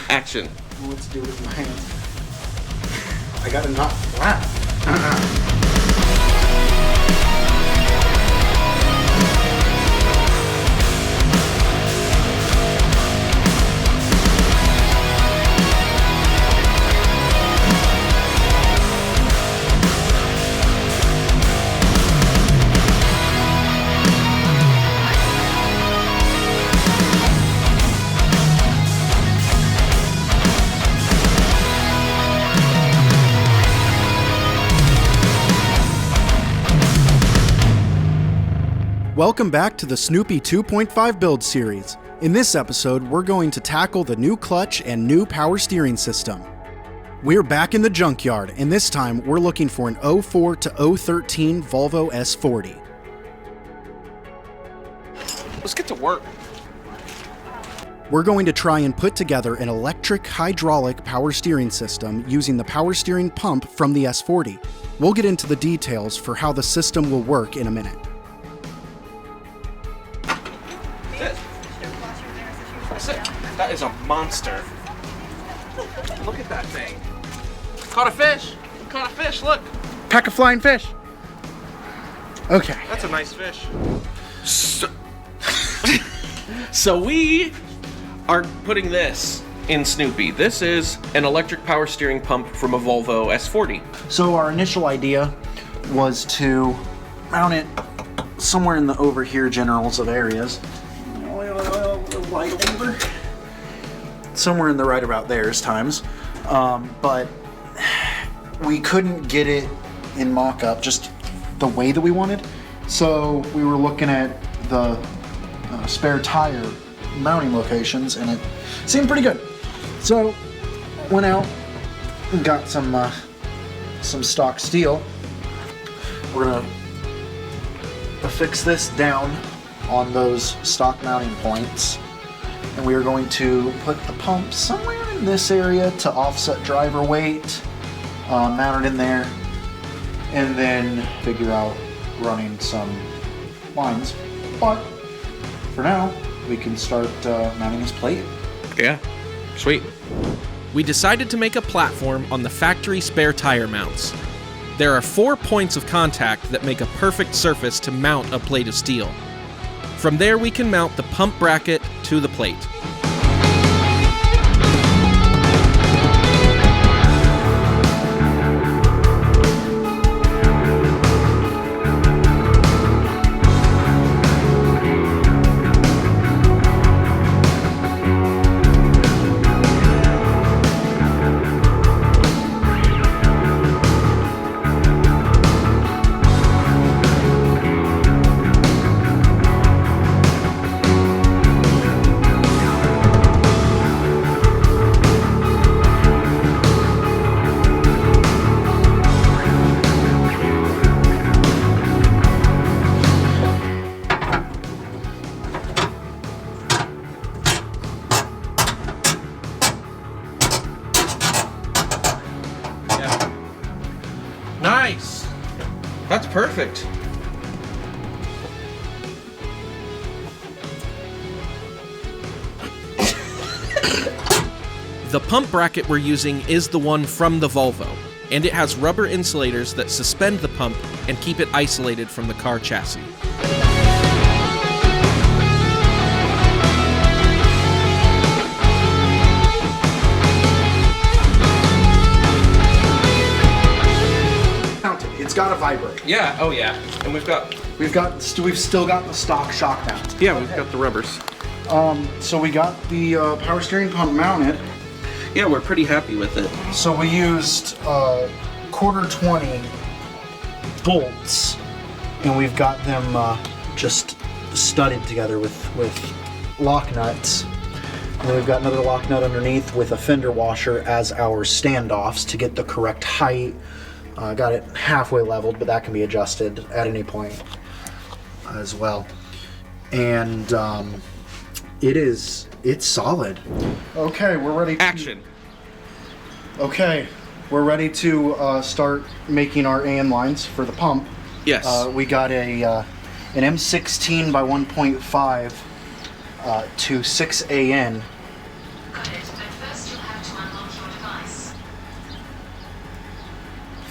Action. Let's do it with my hands. I got it not flat. Welcome back to the Snoopy 2.5 build series. In this episode, we're going to tackle the new clutch and new power steering system. We're back in the junkyard, and this time we're looking for an 04 to 013 Volvo S40. Let's get to work. We're going to try and put together an electric hydraulic power steering system using the power steering pump from the S40. We'll get into the details for how the system will work in a minute. That is a monster. Look at that thing. Caught a fish. Caught a fish, look. Pack of flying fish. Okay. That's a nice fish. So we are putting this in Snoopy. This is an electric power steering pump from a Volvo S40. So our initial idea was to mount it somewhere in the over here generals of areas. Light over. Somewhere in the right about there's times. But we couldn't get it in mock-up just the way that we wanted. So we were looking at the spare tire mounting locations and it seemed pretty good. So went out and got some stock steel. We're gonna affix this down on those stock mounting points, and we are going to put the pump somewhere in this area to offset driver weight, mount it in there, and then figure out running some lines. But for now, we can start mounting this plate. Yeah, sweet. We decided to make a platform on the factory spare tire mounts. There are 4 points of contact that make a perfect surface to mount a plate of steel. From there, we can mount the pump bracket to the plate. Nice. That's perfect. The pump bracket we're using is the one from the Volvo, and it has rubber insulators that suspend the pump and keep it isolated from the car chassis. It's got to vibrate. Yeah, oh yeah. And we've still got the stock shock mount. Yeah, we've got the rubbers. So we got the power steering pump mounted. Yeah, we're pretty happy with it. So we used quarter 20 bolts, and we've got them just studded together with lock nuts. And then we've got another lock nut underneath with a fender washer as our standoffs to get the correct height. Got it halfway leveled, but that can be adjusted at any point as well. And it's solid. Okay, we're ready. Action. Okay, we're ready to start making our AN lines for the pump. Yes. We got an M16 by 1.5 to 6 AN.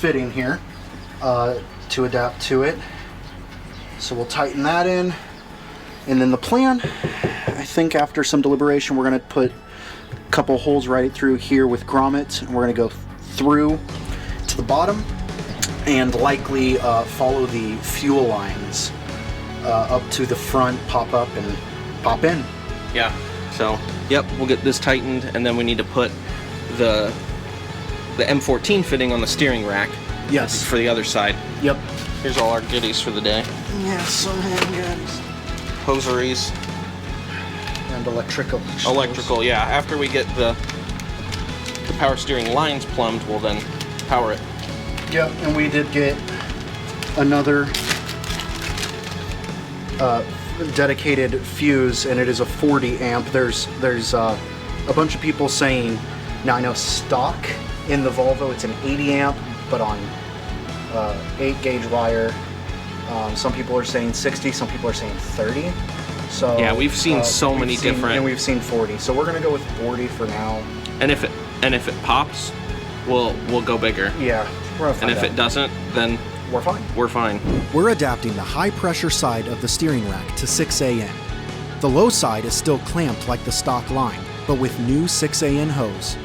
fitting here to adapt to it. So we'll tighten that in. And then the plan, I think after some deliberation, we're going to put a couple holes right through here with grommets, and we're going to go through to the bottom and likely follow the fuel lines up to the front, pop up and pop in. Yeah. So, yep, we'll get this tightened, and then we need to put the M14 fitting on the steering rack. Yes. For the other side. Yep. Here's all our goodies for the day. Yeah, some handguns. Hosieries. And electrical. Electrical, yeah. After we get the power steering lines plumbed, we'll then power it. Yep, and we did get another dedicated fuse, and it is a 40 amp. There's a bunch of people saying, now I know stock in the Volvo it's an 80 amp, but on 8 gauge wire, some people are saying 60, some people are saying 30. So yeah, we've seen so many different, and we've seen 40. So we're gonna go with 40 for now. And if it pops, we'll go bigger. Yeah, we're gonna find and if out. it doesn't, then we're fine. We're fine. We're adapting the high pressure side of the steering rack to 6AN. The low side is still clamped like the stock line, but with new 6AN hose.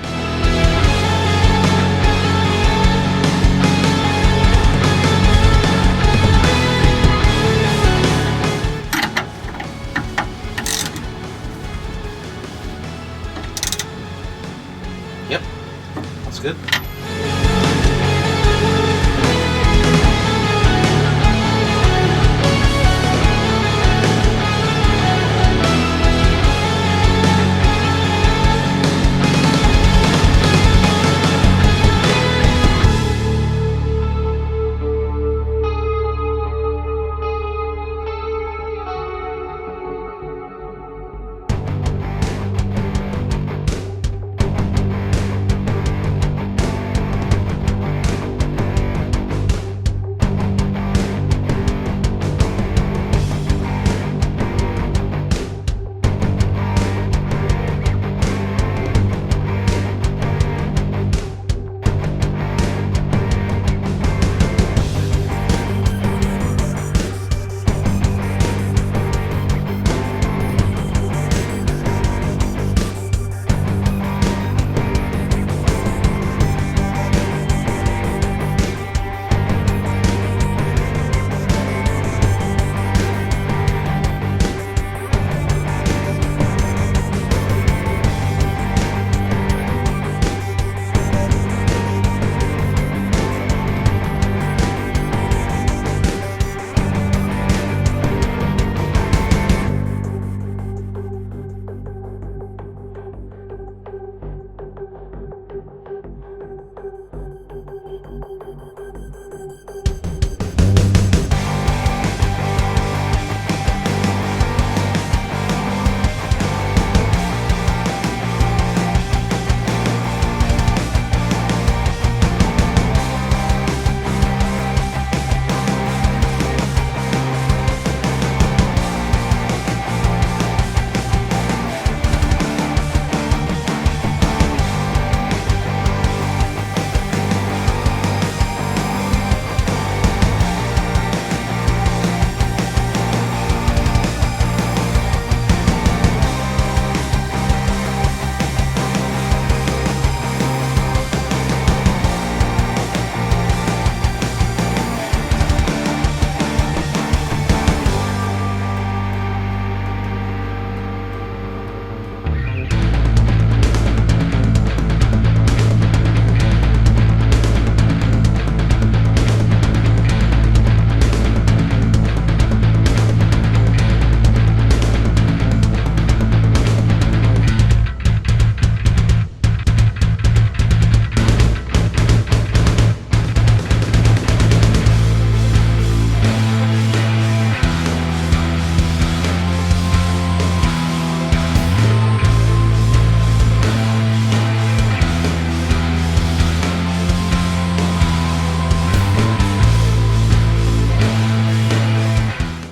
Yep, that's good.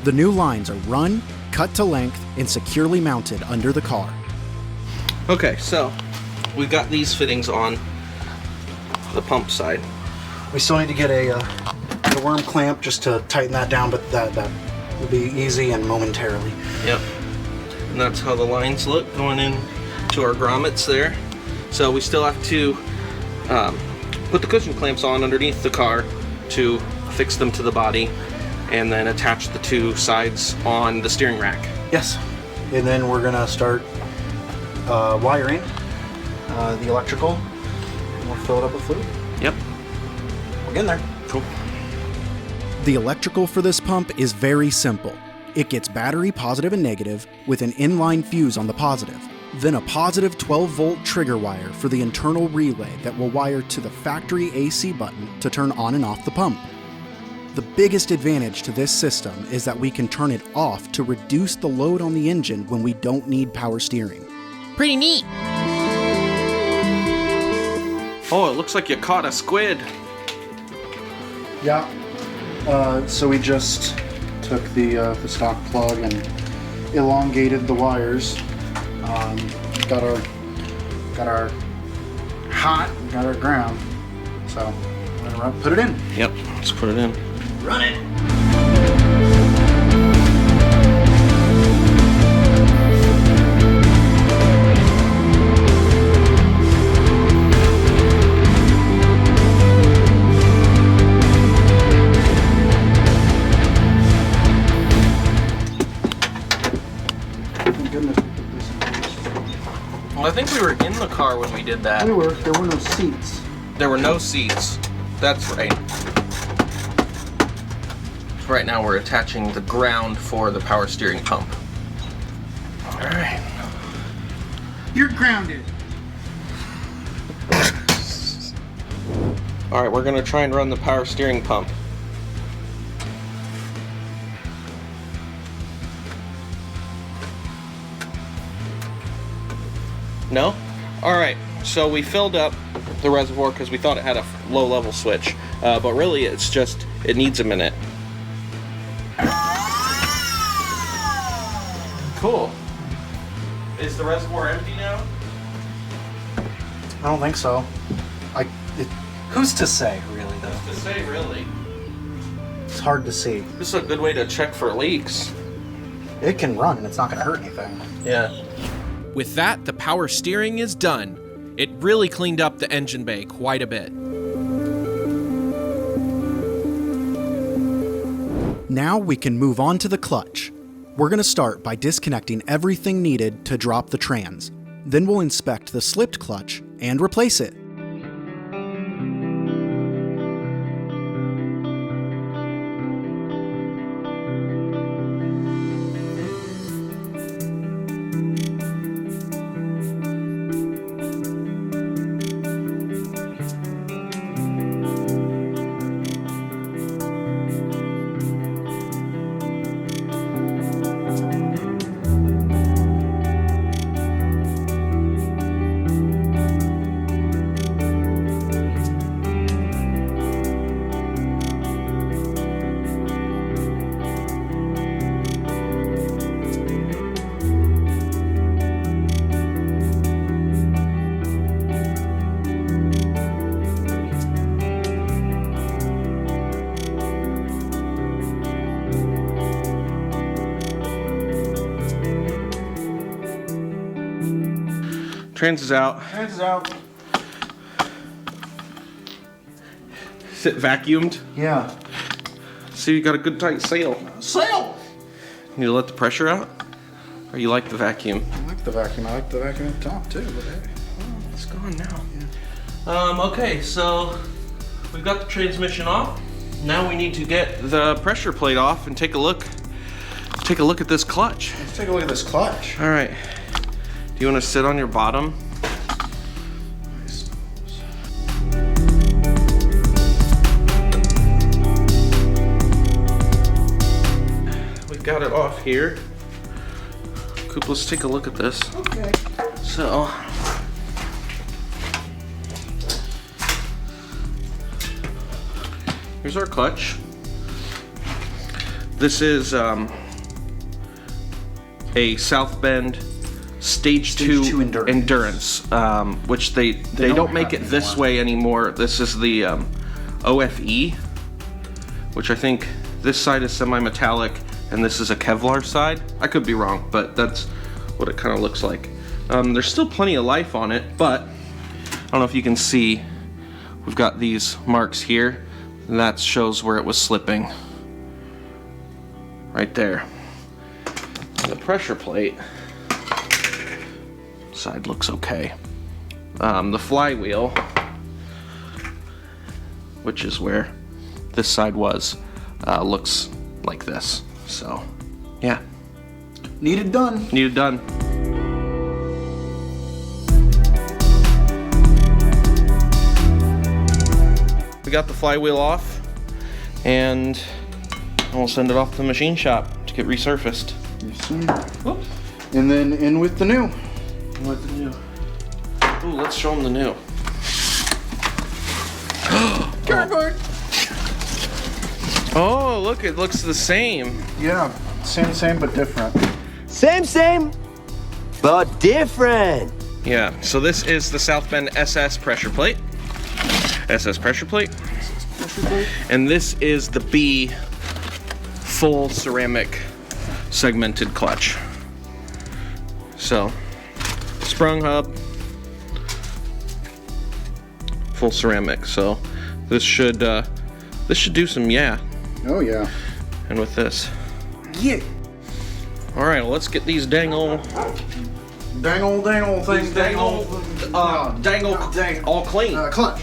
The new lines are run, cut to length, and securely mounted under the car. Okay, so we've got these fittings on the pump side. We still need to get a worm clamp just to tighten that down, but that will be easy and momentarily. Yep. And that's how the lines look going in to our grommets there. So we still have to put the cushion clamps on underneath the car to fix them to the body, and then attach the two sides on the steering rack. Yes. And then we're gonna start wiring the electrical, and we'll fill it up with fluid. Yep. We're getting there. Cool. The electrical for this pump is very simple. It gets battery positive and negative with an inline fuse on the positive, then a positive 12-volt trigger wire for the internal relay that will wire to the factory AC button to turn on and off the pump. The biggest advantage to this system is that we can turn it off to reduce the load on the engine when we don't need power steering. Pretty neat. Oh, it looks like you caught a squid. Yeah. So we just took the stock plug and elongated the wires. Got our hot, got our ground. So we're gonna put it in. Yep, let's put it in. Run it. Well, I think we were in the car when we did that. We were. There were no seats. There were no seats. That's right. Right now we're attaching the ground for the power steering pump. All right. You're grounded. All right, we're gonna try and run the power steering pump. No? All right, so we filled up the reservoir because we thought it had a low level switch, but really it's just, it needs a minute. Cool. Is the reservoir empty now? I don't think so. Who's to say, really, though? To say, really. It's hard to see. This is a good way to check for leaks. It can run, and it's not going to hurt anything. Yeah. With that, the power steering is done. It really cleaned up the engine bay quite a bit. Now we can move on to the clutch. We're going to start by disconnecting everything needed to drop the trans. Then we'll inspect the slipped clutch and replace it. Trans is out. Trans is out. Is it vacuumed? Yeah. So you got a good tight seal. Sail! You need to let the pressure out? Or you like the vacuum? I like the vacuum. I like the vacuum at the top, too. But hey. It's gone now. Okay, so we've got the transmission off. Now we need to get the pressure plate off and take a look. Take a look at this clutch. Let's take a look at this clutch. All right. Do you want to sit on your bottom? I suppose. We've got it off here. Coop, let's take a look at this. Okay. So, here's our clutch. This is a South Bend Stage 2 Endurance, which they don't make it this way anymore. This is the OFE, which I think this side is semi-metallic and this is a Kevlar side. I could be wrong, but that's what it kind of looks like. There's still plenty of life on it, but I don't know if you can see, we've got these marks here, and that shows where it was slipping. Right there. And the pressure plate side looks okay. The flywheel, which is where this side was, looks like this. So, yeah. Needed done. Needed done. We got the flywheel off, and we'll send it off to the machine shop to get resurfaced. Yes, sir. Whoops. And then in with the new. What the new? Ooh, let's show them the new. Cardboard. Oh, look, it looks the same. Yeah, same, but different. Same, but different. Yeah, so this is the South Bend SS pressure plate. SS pressure plate. And this is the B full ceramic segmented clutch. So, sprung hub, full ceramic. So this should do some Oh yeah. and with this. Yeah. All right, well, let's get these dangle things. dangle all clean. Clutch.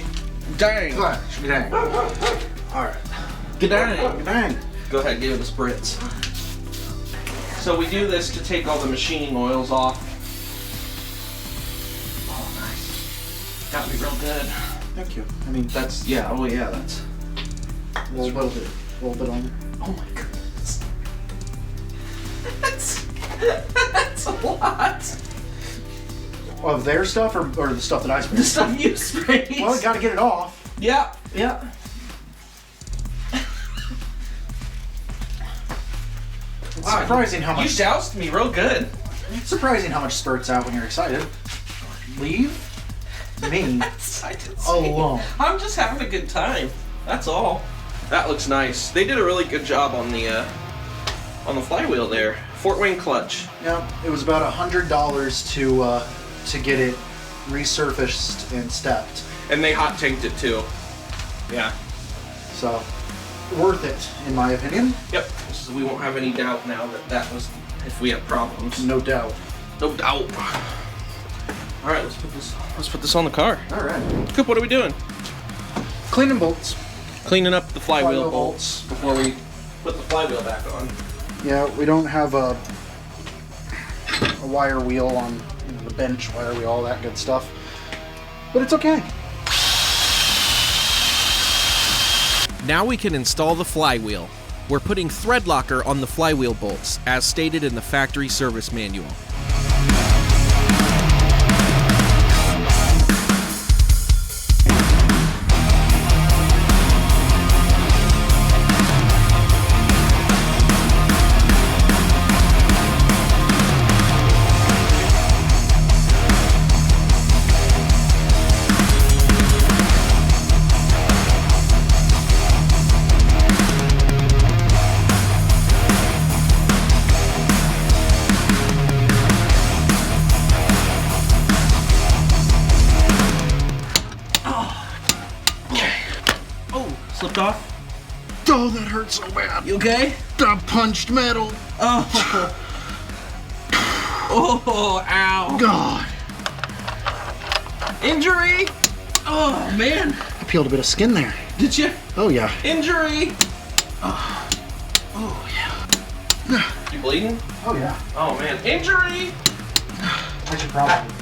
Dang. Clutch. Dang. All right. Dang. Dang. Go ahead, give it a spritz. So we do this to take all the machining oils off. Oh, nice. Got me real good. Thank you. I mean, That's, yeah, oh yeah, that's. a little bit on there. Oh my goodness. That's a lot. Of their stuff or the stuff that I sprayed? The stuff you sprayed. Well, I gotta get it off. Yeah, yeah. It's surprising how You much. doused me real good. It's surprising how much spurts out when you're excited. Leave me I did alone. I'm just having a good time. That's all. That looks nice. They did a really good job on the flywheel there. Fort Wayne clutch. Yeah, it was about $100 to get it resurfaced and stepped. And they hot tanked it too. Yeah. So, worth it in my opinion. Yep. So we won't have any doubt now that was if we have problems. No doubt. No doubt. All right, let's put this on the car. All right. Coop, what are we doing? Cleaning bolts. Cleaning up the flywheel Flywheel bolts before we put the flywheel back on. Yeah, we don't have a wire wheel on the bench wire wheel, all that good stuff. But it's okay. Now we can install the flywheel. We're putting thread locker on the flywheel bolts, as stated in the factory service manual. Slipped off? Oh, that hurts so bad. You okay? I punched metal. Oh. Oh, ow. God. Injury? Oh, man. I peeled a bit of skin there. Did you? Oh, yeah. Injury? Oh, yeah. You bleeding? Oh, yeah. Oh, man. Injury? I should probably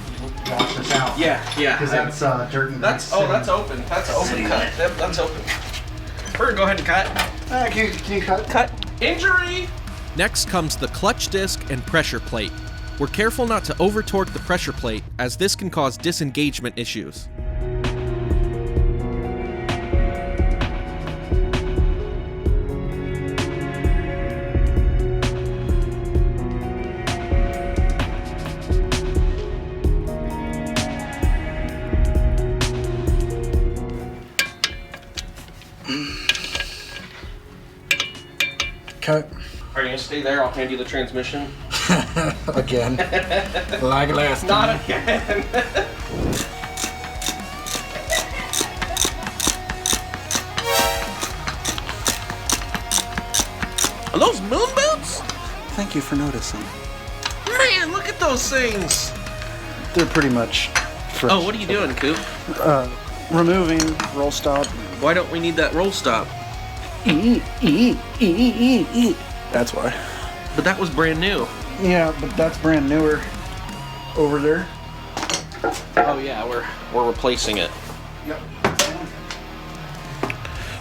wash this out. Yeah. Because that's dirt and That's open. That's open cut. Yep, that's open. We're gonna go ahead and cut. Can you cut? Cut. Injury! Next comes the clutch disc and pressure plate. We're careful not to over-torque the pressure plate, as this can cause disengagement issues. cut. Are you gonna stay there? I'll hand you the transmission. Again. Like last time. Not again. Are those moon boots? Thank you for noticing. Man, look at those things. They're pretty much fresh. Oh, what are you doing, Coop? Removing roll stop. Why don't we need that roll stop? That's why. But that was brand new. Yeah, but that's brand newer over there. Oh yeah, we're replacing it Yep.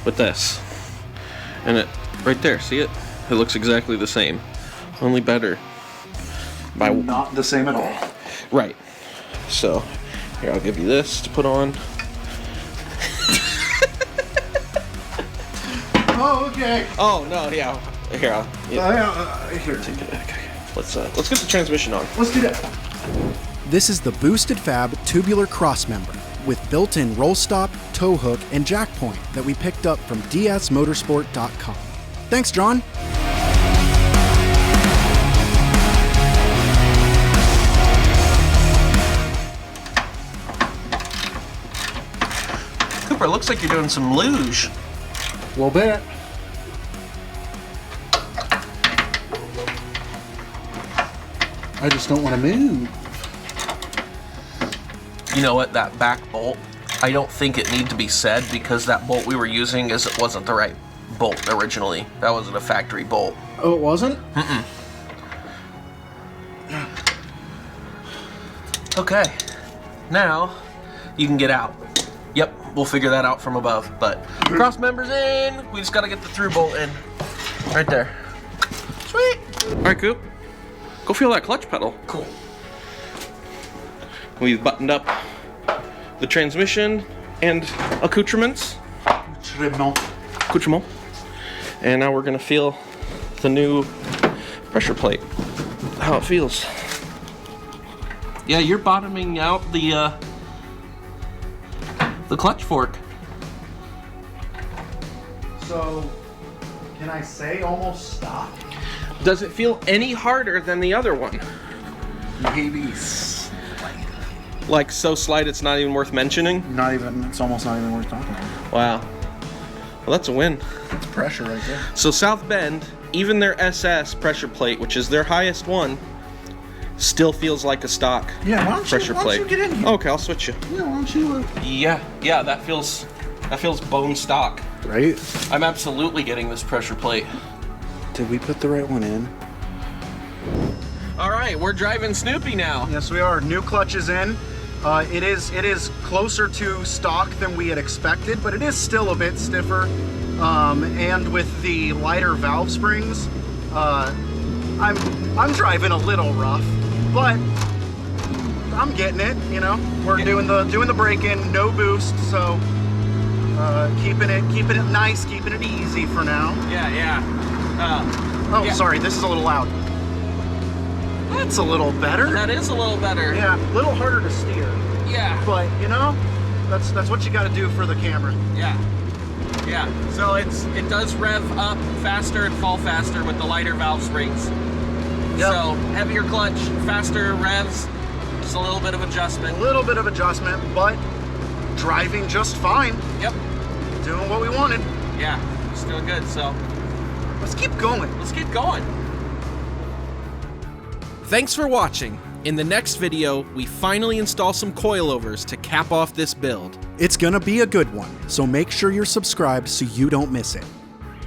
with this. And it right there, see it? It looks exactly the same. Only better. By Not the same at all. right. So here, I'll give you this to put on. Oh, okay. Oh no, yeah. Here, Here, take it. Okay. Let's get the transmission on. let's do that. This is the Boosted Fab tubular crossmember with built-in roll stop, tow hook, and jack point that we picked up from dsmotorsport.com. Thanks, John. Cooper, it looks like you're doing some luge. A little bit. I just don't want to move. You know what? That back bolt, I don't think it need to be said because that bolt we were using wasn't the right bolt originally. That wasn't a factory bolt. Oh, it wasn't? Okay, now you can get out. Yep, we'll figure that out from above. But cross members in. We just gotta get the through bolt in. Right there. Sweet. All right, Coop. Go feel that clutch pedal. Cool. We've buttoned up the transmission and accoutrements. Accoutrement. And now we're gonna feel the new pressure plate. How it feels. Yeah, you're bottoming out the clutch fork. So, can I say almost stop? Does it feel any harder than the other one? Maybe. Like so slight it's not even worth mentioning? Not even, it's almost not even worth talking about. Wow. Well, that's a win. It's pressure right there. So South Bend, even their SS pressure plate, which is their highest one, still feels like a stock Yeah, pressure why plate. don't you get in here? Okay, I'll switch you. Yeah, why don't you, Yeah, that feels bone stock. Right? I'm absolutely getting this pressure plate. Did we put the right one in? All right, we're driving Snoopy now. Yes, we are. New clutch is in. It is closer to stock than we had expected, but it is still a bit stiffer. And with the lighter valve springs, I'm driving a little rough, but I'm getting it. You know, we're doing the break-in, no boost, so keeping it nice, keeping it easy for now. Yeah. Yeah. Sorry, this is a little loud. That's a little better. That is a little better. Yeah, a little harder to steer. Yeah. But you know, that's what you got to do for the camera. Yeah. So it does rev up faster and fall faster with the lighter valve springs. Yep. So heavier clutch, faster revs, just a little bit of adjustment. A little bit of adjustment, but driving just fine. Yep. Doing what we wanted. Yeah, it's doing good. So Let's keep going. let's keep going. Thanks for watching. In the next video, we finally install some coilovers to cap off this build. It's gonna be a good one, so make sure you're subscribed so you don't miss it.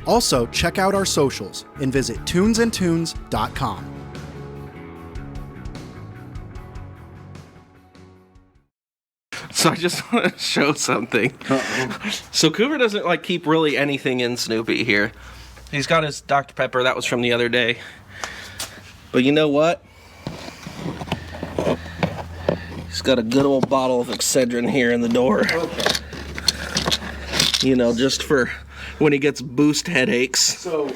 Also, check out our socials and visit tunesandtunes.com. So I just want to show something. So Cooper doesn't like keep really anything in Snoopy here. He's got his Dr. Pepper, that was from the other day. But you know what? He's got a good old bottle of Excedrin here in the door. Okay. You know, just for when he gets boost headaches. So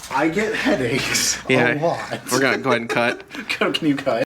I get headaches Yeah. a lot. We're gonna go ahead and cut. Can you cut?